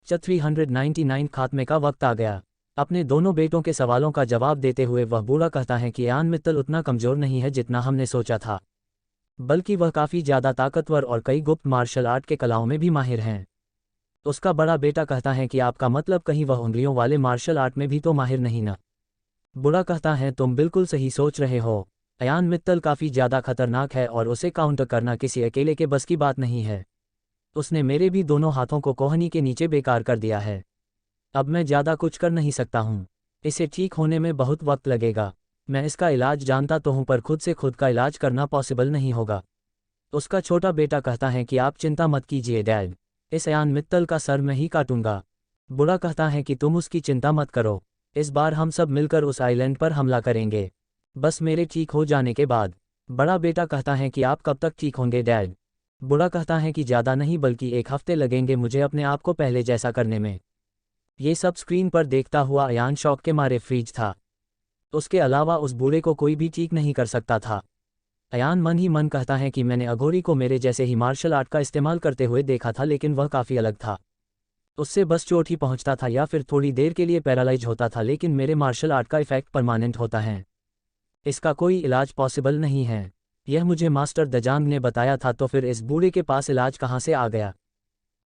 399 खात्मे का वक्त आ गया। अपने दोनों बेटों के सवालों का जवाब देते हुए वह बूढ़ा कहता है कि अयान मित्तल उतना कमज़ोर नहीं है जितना हमने सोचा था, बल्कि वह काफ़ी ज़्यादा ताकतवर और कई गुप्त मार्शल आर्ट के कलाओं में भी माहिर हैं। उसका बड़ा बेटा कहता है कि आपका मतलब कहीं वह उंगलियों वाले मार्शल आर्ट में भी तो माहिर नहीं ना? बूढ़ा कहता है तुम बिल्कुल सही सोच रहे हो। अयान मित्तल काफ़ी ज़्यादा खतरनाक है और उसे काउंटर करना किसी अकेले के बस की बात नहीं है। उसने मेरे भी दोनों हाथों को कोहनी के नीचे बेकार कर दिया है। अब मैं ज़्यादा कुछ कर नहीं सकता हूँ। इसे ठीक होने में बहुत वक्त लगेगा। मैं इसका इलाज जानता तो हूँ पर खुद से खुद का इलाज करना पॉसिबल नहीं होगा। उसका छोटा बेटा कहता है कि आप चिंता मत कीजिए डैड, इस अयान मित्तल का सर मैं ही काटूंगा। बूढ़ा कहता है कि तुम उसकी चिंता मत करो, इस बार हम सब मिलकर उस आइलैंड पर हमला करेंगे, बस मेरे ठीक हो जाने के बाद। बड़ा बेटा कहता है कि आप कब तक ठीक होंगे डैड? बूढ़ा कहता है कि ज़्यादा नहीं बल्कि 1 हफ्ते लगेंगे मुझे अपने आप को पहले जैसा करने में। ये सब स्क्रीन पर देखता हुआ अयान शौक के मारे फ्रीज था। उसके अलावा उस बूढ़े को कोई भी ठीक नहीं कर सकता था। अयान मन ही मन कहता है कि मैंने अघोरी को मेरे जैसे ही मार्शल आर्ट का इस्तेमाल करते हुए देखा था, लेकिन वह काफ़ी अलग था। उससे बस चोट ही पहुंचता था या फिर थोड़ी देर के लिए पैरालाइज होता था, लेकिन मेरे मार्शल आर्ट का इफेक्ट परमानेंट होता है। इसका कोई इलाज पॉसिबल नहीं है। यह मुझे मास्टर दजांग ने बताया था, तो फिर इस बूढ़े के पास इलाज कहाँ से आ गया?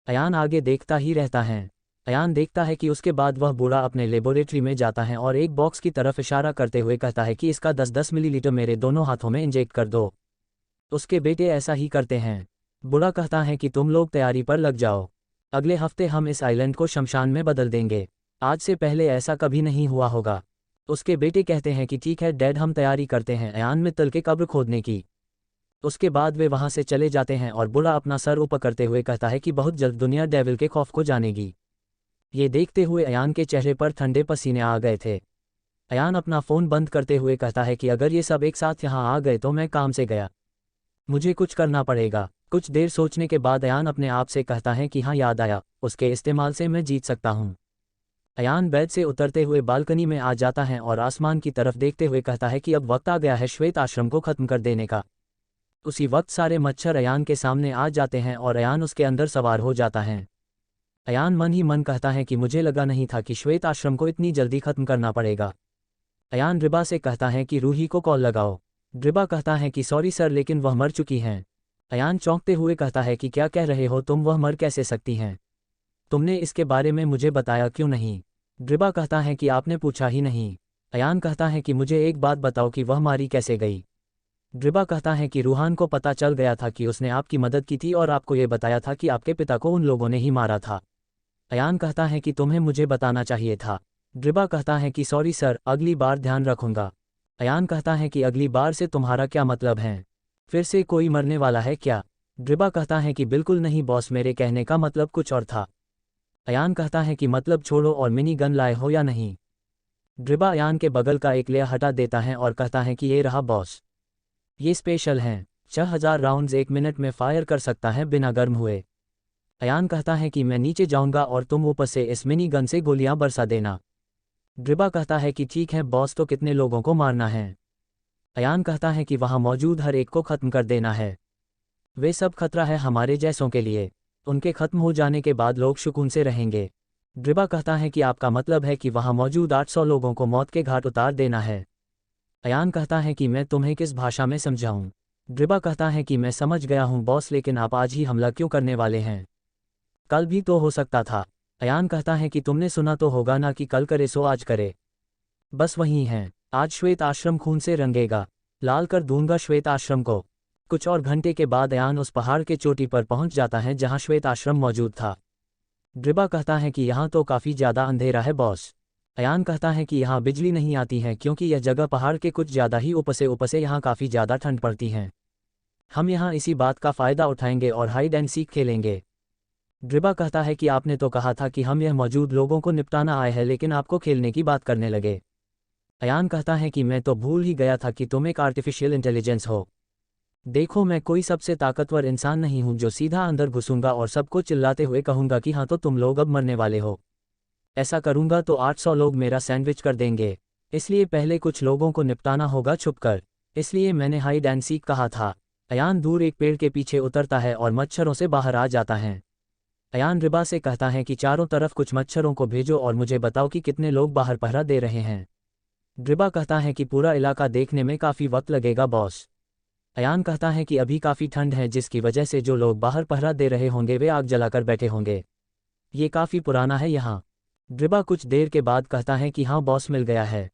अयान आगे देखता ही रहता है। अयान देखता है कि उसके बाद वह बूढ़ा अपने लेबोरेटरी में जाता है और एक बॉक्स की तरफ इशारा करते हुए कहता है कि इसका 10-10 मिलीलीटर मेरे दोनों हाथों में इंजेक्ट कर दो। उसके बेटे ऐसा ही करते हैं। बूढ़ा कहता है कि तुम लोग तैयारी पर लग जाओ, अगले हफ्ते हम इस आइलैंड को शमशान में बदल देंगे। आज से पहले ऐसा कभी नहीं हुआ होगा। उसके बेटे कहते हैं कि ठीक है डैड, हम तैयारी करते हैं अयान मित्तल के कब्र खोदने की। उसके बाद वे वहां से चले जाते हैं और बूढ़ा अपना सर ऊपर करते हुए कहता है कि बहुत जल्द दुनिया डेविल के खौफ को जानेगी। ये देखते हुए अयान के चेहरे पर ठंडे पसीने आ गए थे। अयान अपना फ़ोन बंद करते हुए कहता है कि अगर ये सब एक साथ यहाँ आ गए तो मैं काम से गया, मुझे कुछ करना पड़ेगा। कुछ देर सोचने के बाद अयान अपने आप से कहता है कि हाँ याद आया, उसके इस्तेमाल से मैं जीत सकता हूँ। अयान बेड से उतरते हुए बालकनी में आ जाता है और आसमान की तरफ देखते हुए कहता है कि अब वक्त आ गया है श्वेत आश्रम को ख़त्म कर देने का। उसी वक्त सारे मच्छर अयान के सामने आ जाते हैं और अयान उसके अंदर सवार हो जाता है। अयान मन ही मन कहता है कि मुझे लगा नहीं था कि श्वेत आश्रम को इतनी जल्दी ख़त्म करना पड़ेगा। अयान ड्रिबा से कहता है कि रूही को कॉल लगाओ। ड्रिबा कहता है कि सॉरी सर, लेकिन वह मर चुकी हैं। अयान चौंकते हुए कहता है कि क्या कह रहे हो तुम, वह मर कैसे सकती हैं? तुमने इसके बारे में मुझे बताया क्यों नहीं? ड्रिबा कहता है कि आपने पूछा ही नहीं। अयान कहता है कि मुझे एक बात बताओ कि वह मारी कैसे गई? ड्रिबा कहता है कि रूहान को पता चल गया था कि उसने आपकी मदद की थी और आपको ये बताया था कि आपके पिता को उन लोगों ने ही मारा था। अयान कहता है कि तुम्हें मुझे बताना चाहिए था। ड्रिबा कहता है कि सॉरी सर, अगली बार ध्यान रखूंगा। अयान कहता है कि अगली बार से तुम्हारा क्या मतलब है? फिर से कोई मरने वाला है क्या? ड्रिबा कहता है कि बिल्कुल नहीं बॉस, मेरे कहने का मतलब कुछ और था। अयान कहता है कि मतलब छोड़ो और मिनी गन लाए हो या नहीं? ड्रिबा अयान के बगल का एक लेयर हटा देता है और कहता है कि ये रहा बॉस, ये स्पेशल हैं, 6000 राउंड्स 1 मिनट में फायर कर सकता है बिना गर्म हुए। अयान कहता है कि मैं नीचे जाऊंगा और तुम ऊपर से इस मिनी गन से गोलियां बरसा देना। ड्रिबा कहता है कि ठीक है बॉस, तो कितने लोगों को मारना है? अयान कहता है कि वहां मौजूद हर एक को ख़त्म कर देना है। वे सब खतरा है हमारे जैसों के लिए, उनके ख़त्म हो जाने के बाद लोग सुकून से रहेंगे। ड्रिबा कहता है कि आपका मतलब है कि वहां मौजूद 800 लोगों को मौत के घाट उतार देना है? अयान कहता है कि मैं तुम्हें किस भाषा में समझाऊं? ड्रिबा कहता है कि मैं समझ गया हूं बॉस, लेकिन आप आज ही हमला क्यों करने वाले हैं? कल भी तो हो सकता था। अयान कहता है कि तुमने सुना तो होगा ना कि कल करे सो आज करे। बस वही हैं, आज श्वेत आश्रम खून से रंगेगा, लाल कर दूंगा श्वेत आश्रम को। कुछ और घंटे के बाद अयान उस पहाड़ के चोटी पर पहुंच जाता है जहां श्वेत आश्रम मौजूद था। ड्रिबा कहता है कि यहाँ तो काफ़ी ज़्यादा अंधेरा है बॉस। अयान कहता है कि यहाँ बिजली नहीं आती है क्योंकि यह जगह पहाड़ के कुछ ज़्यादा ही ऊपर से यहाँ काफ़ी ज़्यादा ठंड पड़ती है। हम यहाँ इसी बात का फ़ायदा उठाएंगे और हाइड एंड सीक खेलेंगे। ड्रिबा कहता है कि आपने तो कहा था कि हम यह मौजूद लोगों को निपटाना आए हैं, लेकिन आपको खेलने की बात करने लगे। अयान कहता है कि मैं तो भूल ही गया था कि तुम एक आर्टिफिशियल इंटेलिजेंस हो। देखो, मैं कोई सबसे ताकतवर इंसान नहीं हूँ जो सीधा अंदर घुसूंगा और सबको चिल्लाते हुए कहूँगा कि हाँ तो तुम लोग अब मरने वाले हो। ऐसा करूँगा तो 800 लोग मेरा सैंडविच कर देंगे, इसलिए पहले कुछ लोगों को निपटाना होगा छुपकर, इसलिए मैंने हाइड एंड सीक कहा था। अयान दूर एक पेड़ के पीछे उतरता है और मच्छरों से बाहर आ जाता है। अयान ड्रिबा से कहता है कि चारों तरफ कुछ मच्छरों को भेजो और मुझे बताओ कि कितने लोग बाहर पहरा दे रहे हैं। ड्रिबा कहता है कि पूरा इलाका देखने में काफ़ी वक्त लगेगा बॉस। अयान कहता है कि अभी काफ़ी ठंड है जिसकी वजह से जो लोग बाहर पहरा दे रहे होंगे वे आग जलाकर बैठे होंगे। ये काफ़ी पुराना है यहाँ। ड्रिबा कुछ देर के बाद कहता है कि हाँ बॉस, मिल गया है।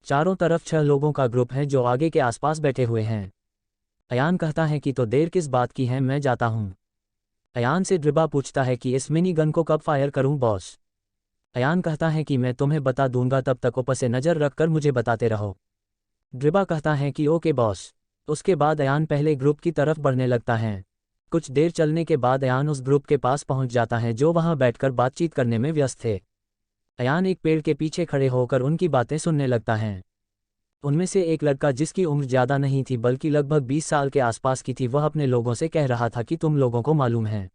चारों तरफ 6 लोगों का ग्रुप है जो आगे के आसपास बैठे हुए हैं। अयान कहता है कि तो देर किस बात की है, मैं जाता हूँ। अयान से ड्रिबा पूछता है कि इस मिनी गन को कब फायर करूं बॉस। अयान कहता है कि मैं तुम्हें बता दूंगा, तब तक ऊपर से नज़र रखकर मुझे बताते रहो। ड्रिबा कहता है कि ओके बॉस। उसके बाद अयान पहले ग्रुप की तरफ बढ़ने लगता है। कुछ देर चलने के बाद अयान उस ग्रुप के पास पहुंच जाता है जो वहां बैठकर बातचीत करने में व्यस्त थे। अयान एक पेड़ के पीछे खड़े होकर उनकी बातें सुनने लगता है। उनमें से एक लड़का जिसकी उम्र ज़्यादा नहीं थी बल्कि लगभग 20 साल के आसपास की थी, वह अपने लोगों से कह रहा था कि तुम लोगों को मालूम है,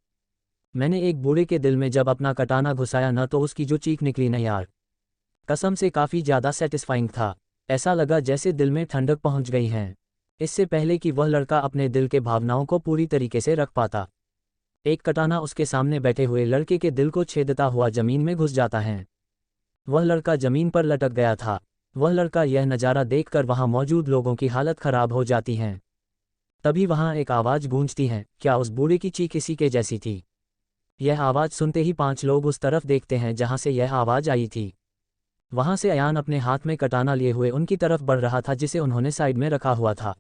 मैंने एक बूढ़े के दिल में जब अपना कटाना घुसाया न तो उसकी जो चीख निकली न यार, कसम से काफ़ी ज़्यादा सेटिस्फाइंग था। ऐसा लगा जैसे दिल में ठंडक पहुंच गई है। इससे पहले कि वह लड़का अपने दिल के भावनाओं को पूरी तरीके से रख पाता, एक कटाना उसके सामने बैठे हुए लड़के के दिल को छेदता हुआ ज़मीन में घुस जाता है। वह लड़का ज़मीन पर लटक गया था। वह लड़का यह नज़ारा देखकर वहां मौजूद लोगों की हालत ख़राब हो जाती है। तभी वहां एक आवाज़ गूंजती है, क्या उस बूढ़े की चीख इसी के जैसी थी? यह आवाज़ सुनते ही 5 लोग उस तरफ देखते हैं जहां से यह आवाज़ आई थी। वहां से अयान अपने हाथ में कटाना लिए हुए उनकी तरफ बढ़ रहा था जिसे उन्होंने साइड में रखा हुआ था।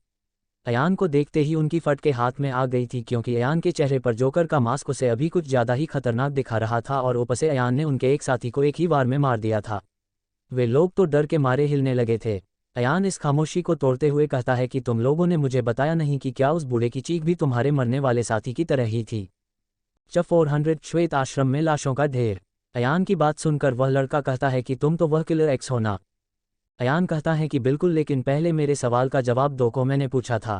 अयान को देखते ही उनकी फट के हाथ में आ गई थी क्योंकि अयान के चेहरे पर जोकर का मास्क उसे अभी कुछ ज़्यादा ही खतरनाक दिखा रहा था और ऊपर से अयान ने उनके एक साथी को एक ही बार में मार दिया था। वे लोग तो डर के मारे हिलने लगे थे। अयान इस खामोशी को तोड़ते हुए कहता है कि तुम लोगों ने मुझे बताया नहीं कि क्या उस बूढ़े की चीख भी तुम्हारे मरने वाले साथी की तरह ही थी? 400 श्वेत आश्रम में लाशों का ढेर। अयान की बात सुनकर वह लड़का कहता है कि तुम तो वह किलर एक्स हो ना? अयान कहता है कि बिल्कुल, लेकिन पहले मेरे सवाल का जवाब दो को मैंने पूछा था।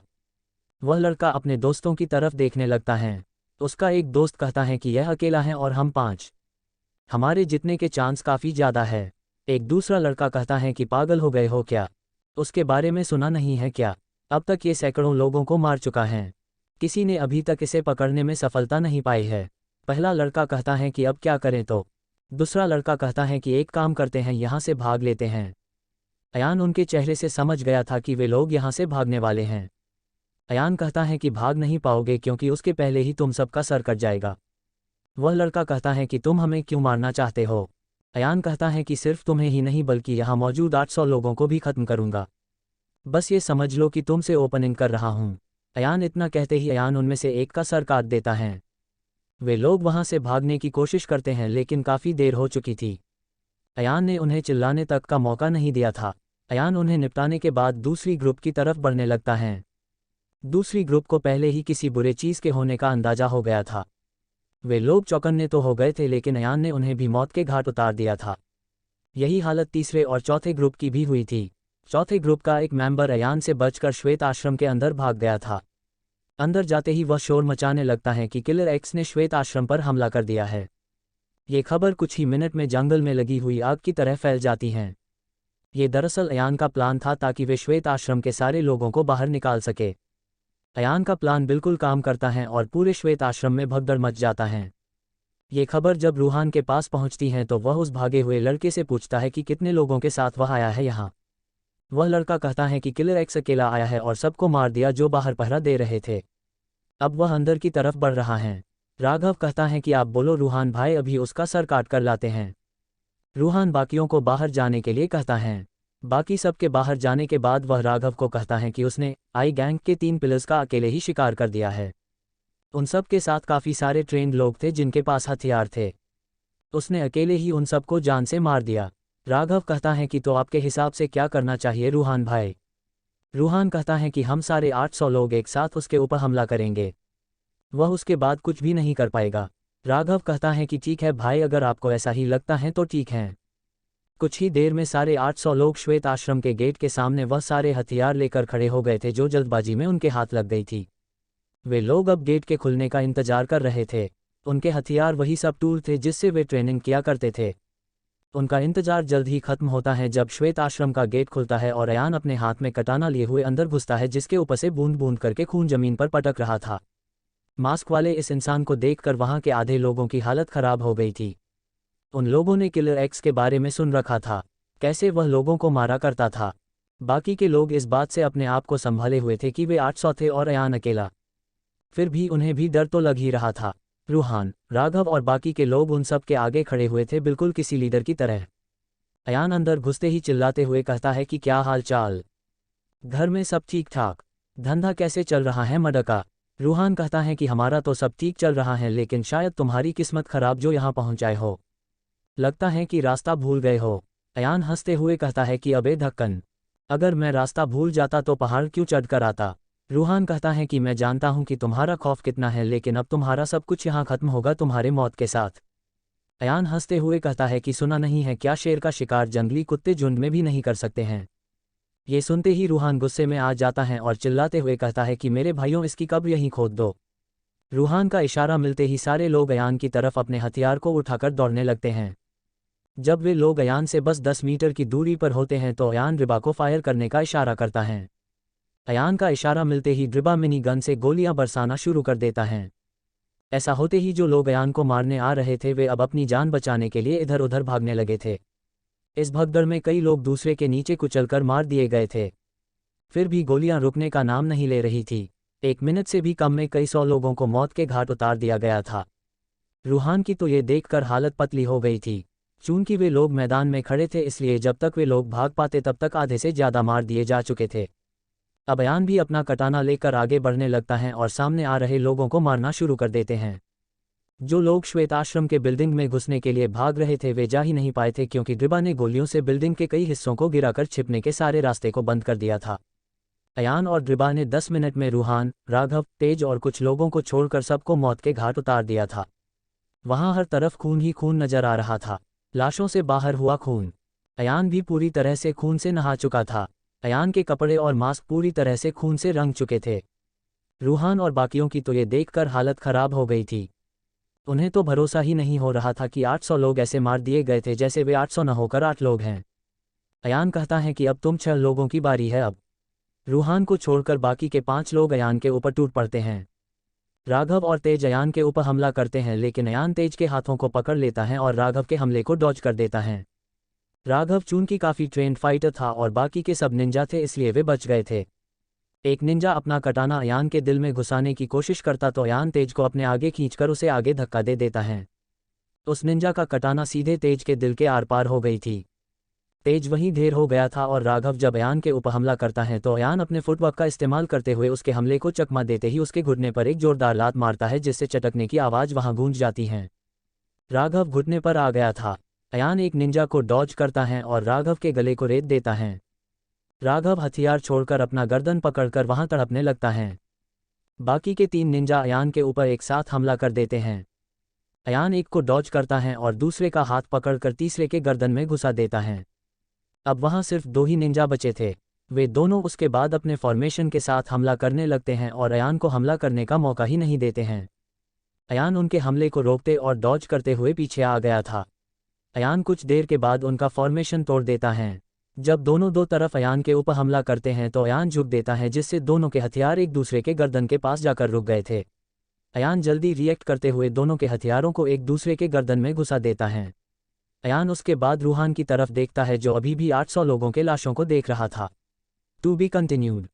वह लड़का अपने दोस्तों की तरफ देखने लगता है। उसका एक दोस्त कहता है कि यह अकेला है और हम 5, हमारे जितने के चांस काफ़ी ज़्यादा है। एक दूसरा लड़का कहता है कि पागल हो गए हो क्या? उसके बारे में सुना नहीं है क्या? अब तक ये सैकड़ों लोगों को मार चुका है, किसी ने अभी तक इसे पकड़ने में सफलता नहीं पाई है। पहला लड़का कहता है कि अब क्या करें तो? दूसरा लड़का कहता है कि एक काम करते हैं, यहाँ से भाग लेते हैं। अयान उनके चेहरे से समझ गया था कि वे लोग यहाँ से भागने वाले हैं। अयान कहता है कि भाग नहीं पाओगे क्योंकि उसके पहले ही तुम सबका सर कट जाएगा। वह लड़का कहता है कि तुम हमें क्यों मारना चाहते हो? अयान कहता है कि सिर्फ तुम्हें ही नहीं बल्कि यहाँ मौजूद 800 लोगों को भी खत्म करूँगा। बस ये समझ लो कि तुमसे ओपनिंग कर रहा हूँ। अयान इतना कहते ही अयान उनमें से एक का सर काट देता है। वे लोग वहाँ से भागने की कोशिश करते हैं लेकिन काफ़ी देर हो चुकी थी। अयान ने उन्हें चिल्लाने तक का मौका नहीं दिया था। अयान उन्हें निपटाने के बाद दूसरी ग्रुप की तरफ बढ़ने लगता है। दूसरी ग्रुप को पहले ही किसी बुरे चीज़ के होने का अंदाजा हो गया था। वे लोग चौकन्ने तो हो गए थे लेकिन अयान ने उन्हें भी मौत के घाट उतार दिया था। यही हालत तीसरे और चौथे ग्रुप की भी हुई थी। चौथे ग्रुप का एक मेंबर अयान से बचकर श्वेत आश्रम के अंदर भाग गया था। अंदर जाते ही वह शोर मचाने लगता है कि किलर एक्स ने श्वेत आश्रम पर हमला कर दिया है। ये खबर कुछ ही मिनट में जंगल में लगी हुई आग की तरह फैल जाती है। ये दरअसल अयान का प्लान था ताकि वे श्वेत आश्रम के सारे लोगों को बाहर निकाल सके। अयान का प्लान बिल्कुल काम करता है और पूरे श्वेत आश्रम में भगदड़ मच जाता है। ये खबर जब रूहान के पास पहुंचती है तो वह उस भागे हुए लड़के से पूछता है कि कितने लोगों के साथ वह आया है यहाँ। वह लड़का कहता है कि किलर एक्स अकेला आया है और सबको मार दिया जो बाहर पहरा दे रहे थे। अब वह अंदर की तरफ बढ़ रहा है। राघव कहता है कि आप बोलो रूहान भाई, अभी उसका सर काट कर लाते हैं। रूहान बाकियों को बाहर जाने के लिए कहता है। बाकी सबके बाहर जाने के बाद वह राघव को कहता है कि उसने आई गैंग के 3 पिलर्स का अकेले ही शिकार कर दिया है। उन सब के साथ काफ़ी सारे ट्रेंड लोग थे जिनके पास हथियार थे। उसने अकेले ही उन सबको जान से मार दिया। राघव कहता है कि तो आपके हिसाब से क्या करना चाहिए रूहान भाई? रूहान कहता है कि हम सारे 800 लोग एक साथ उसके ऊपर हमला करेंगे, वह उसके बाद कुछ भी नहीं कर पाएगा। राघव कहता है कि ठीक है भाई, अगर आपको ऐसा ही लगता है तो ठीक है। कुछ ही देर में सारे 800 लोग श्वेत आश्रम के गेट के सामने वह सारे हथियार लेकर खड़े हो गए थे जो जल्दबाजी में उनके हाथ लग गई थी। वे लोग अब गेट के खुलने का इंतजार कर रहे थे। उनके हथियार वही सब टूल थे जिससे वे ट्रेनिंग किया करते थे। उनका इंतजार जल्द ही खत्म होता है जब श्वेत आश्रम का गेट खुलता है और अयान अपने हाथ में कटाना लिए हुए अंदर घुसता है जिसके ऊपर से बूंद बूंद करके खून जमीन पर पटक रहा था। मास्क वाले इस इंसान को देखकर वहां के आधे लोगों की हालत खराब हो गई थी। उन लोगों ने किलर एक्स के बारे में सुन रखा था, कैसे वह लोगों को मारा करता था। बाकी के लोग इस बात से अपने आप को संभाले हुए थे कि वे 800 थे और अयान अकेला। फिर भी उन्हें भी डर तो लग ही रहा था। रूहान, राघव और बाकी के लोग उन सब के आगे खड़े हुए थे, बिल्कुल किसी लीडर की तरह। अयान अंदर घुसते ही चिल्लाते हुए कहता है कि क्या हाल चाल, घर में सब ठीक ठाक, धंधा कैसे चल रहा है मडका। रूहान कहता है कि हमारा तो सब ठीक चल रहा है, लेकिन शायद तुम्हारी किस्मत खराब जो यहाँ पहुँचाए हो, लगता है कि रास्ता भूल गए हो। अयान हंसते हुए कहता है कि अबे ढक्कन, अगर मैं रास्ता भूल जाता तो पहाड़ क्यों चढ़कर आता। रूहान कहता है कि मैं जानता हूं कि तुम्हारा खौफ कितना है, लेकिन अब तुम्हारा सब कुछ यहाँ खत्म होगा तुम्हारे मौत के साथ। अयान हंसते हुए कहता है कि सुना नहीं है क्या, शेर का शिकार जंगली कुत्ते झुंड में भी नहीं कर सकते हैं। ये सुनते ही रूहान गुस्से में आ जाता है और चिल्लाते हुए कहता है कि मेरे भाइयों, इसकी कब्र यहीं खोद दो। रूहान का इशारा मिलते ही सारे लोग अयान की तरफ अपने हथियार को उठाकर दौड़ने लगते हैं। जब वे लोग अयान से बस 10 मीटर की दूरी पर होते हैं तो अयान ड्रिबा को फायर करने का इशारा करता है। अयान का इशारा मिलते ही ड्रिबा मिनी गन से गोलियां बरसाना शुरू कर देता है। ऐसा होते ही जो लोग अयान को मारने आ रहे थे वे अब अपनी जान बचाने के लिए इधर उधर भागने लगे थे। इस भगदड़ में कई लोग दूसरे के नीचे कुचलकर मार दिए गए थे। फिर भी गोलियां रुकने का नाम नहीं ले रही थी। 1 मिनट से भी कम में कई 100 लोगों को मौत के घाट उतार दिया गया था। रूहान की तो ये देखकर हालत पतली हो गई थी। चूंकि वे लोग मैदान में खड़े थे, इसलिए जब तक वे लोग भाग पाते तब तक आधे से ज़्यादा मार दिए जा चुके थे। अब अयान भी अपना कटाना लेकर आगे बढ़ने लगता है और सामने आ रहे लोगों को मारना शुरू कर देते हैं। जो लोग श्वेत आश्रम के बिल्डिंग में घुसने के लिए भाग रहे थे वे जा ही नहीं पाए थे, क्योंकि ड्रिबा ने गोलियों से बिल्डिंग के कई हिस्सों को गिराकर छिपने के सारे रास्ते को बंद कर दिया था। अयान और ड्रिबा ने 10 मिनट में रूहान, राघव, तेज और कुछ लोगों को छोड़कर सबको मौत के घाट उतार दिया था। वहां हर तरफ खून ही खून नजर आ रहा था, लाशों से बाहर हुआ खून। अयान भी पूरी तरह से खून से नहा चुका था। अयान के कपड़े और मास्क पूरी तरह से खून से रंग चुके थे। रूहान और बाकियों की तो ये देखकर हालत खराब हो गई थी। उन्हें तो भरोसा ही नहीं हो रहा था कि 800 लोग ऐसे मार दिए गए थे जैसे वे 800 न होकर 8 लोग हैं। अयान कहता है कि अब तुम 6 लोगों की बारी है। अब रूहान को छोड़कर बाकी के 5 लोग अयान के ऊपर टूट पड़ते हैं। राघव और तेज अयान के ऊपर हमला करते हैं, लेकिन अयान तेज के हाथों को पकड़ लेता है और राघव के हमले को डॉज कर देता है। राघव चूंकि काफ़ी ट्रेंड फाइटर था और बाकी के सब निंजा थे, इसलिए वे बच गए थे। एक निंजा अपना कटाना अयान के दिल में घुसाने की कोशिश करता तो अयान तेज को अपने आगे खींचकर उसे आगे धक्का दे देता है। उस निंजा का कटाना सीधे तेज के दिल के आर पार हो गई थी। तेज वहीं ढेर हो गया था और राघव जब अयान के ऊपर हमला करता है तो अयान अपने फुटवर्क का इस्तेमाल करते हुए उसके हमले को चकमा देते ही उसके घुटने पर एक जोरदार लात मारता है, जिससे चटकने की आवाज़ वहां गूंज जाती है। राघव घुटने पर आ गया था। अयान एक निंजा को डॉज करता है और राघव के गले को रेत देता है। राघव हथियार छोड़कर अपना गर्दन पकड़कर वहां तड़पने लगता है। बाकी के 3 निंजा अयान के ऊपर एक साथ हमला कर देते हैं। अयान एक को डॉज करता है और दूसरे का हाथ पकड़कर तीसरे के गर्दन में घुसा देता है। अब वहां सिर्फ 2 ही निंजा बचे थे। वे दोनों उसके बाद अपने फॉर्मेशन के साथ हमला करने लगते हैं और अयान को हमला करने का मौका ही नहीं देते हैं। अयान उनके हमले को रोकते और डॉज करते हुए पीछे आ गया था। अयान कुछ देर के बाद उनका फॉर्मेशन तोड़ देता है। जब दोनों दो तरफ अयान के ऊपर हमला करते हैं तो अयान झुक देता है, जिससे दोनों के हथियार एक दूसरे के गर्दन के पास जाकर रुक गए थे। अयान जल्दी रिएक्ट करते हुए दोनों के हथियारों को एक दूसरे के गर्दन में घुसा देता है। अयान उसके बाद रूहान की तरफ देखता है जो अभी भी 800 लोगों के लाशों को देख रहा था। To be continued.